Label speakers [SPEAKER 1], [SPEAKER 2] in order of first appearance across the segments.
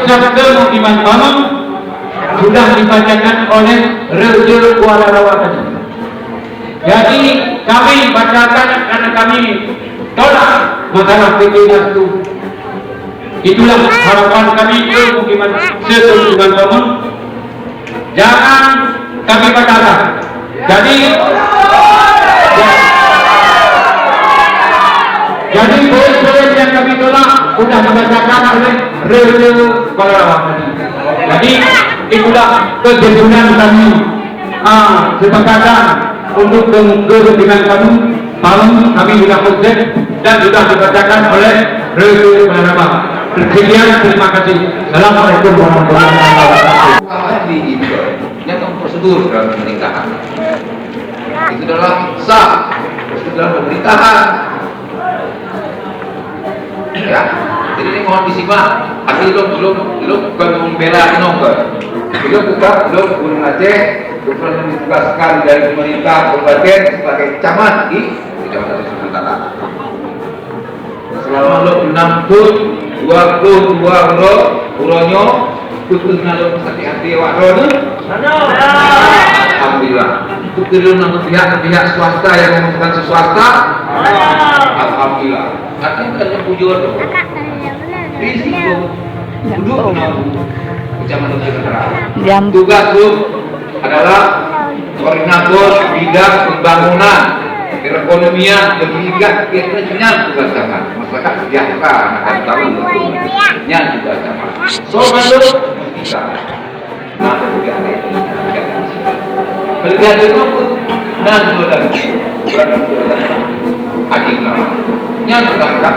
[SPEAKER 1] Sabda Mukiman Pamang sudah dibacakan oleh Raja Kuala Rawa tadi. Jadi kami bacakan karena kami tolak masalah PKS itu. Itulah harapan kami ke Mukiman Mukiman Pamang. Jangan kami batalkan. Jadi poin-poin yang kami tolak sudah dibacakan oleh Raja Kuala Rawa tadi. Jadi itulah kejenuhan kami sepakatan untuk dengan kamu malam kami sudah proses dan sudah dibacakan oleh Raja Kuala Rawa. Sekian, terima kasih. Assalamualaikum warahmatullahi wabarakatuh.
[SPEAKER 2] Yang prosedur dalam pemerintahan itu dalam sah prosedur dalam pemerintahan ya. Jadi ini mohon disimak. Aku belum bukan membela Inongker, belum Gunung Aceh, bukan ditugaskan dari pemerintah kabupaten sebagai camat di Kecamatan Sumatera Utara. Selama 6 tahun 22 uronyo kutus nalung hati-hati wakrono. Alhamdulillah. Itu turun untuk pihak swasta yang memegang swasta. Alhamdulillah. Artinya kan tujuan itu. Risiko duduk Kecamatan Sumatera. Tugas grup adalah koordinator bidang pembangunan perekonomian pendidikan kenyang tugas sama masyarakat sejahtera akan tahu nya juga sama. Soal dulu bisa. Nah, kemudian kerja itu pun dan sudah adik lama yang berangkat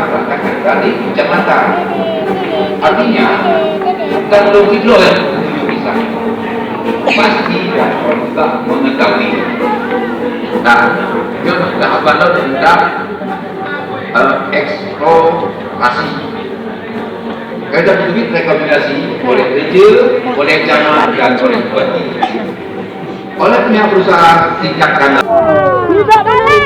[SPEAKER 2] dari kecamatan. Artinya kalau hidro yang bisa pasti dan kita mengetahui. Nah, dia sudah abandon tentang eksplorasi. Ada duit rekomendasi oleh reja, oleh camat dan oleh bupati. Oleh pihak perusahaan tingkat kanan.
[SPEAKER 3] Tidak boleh,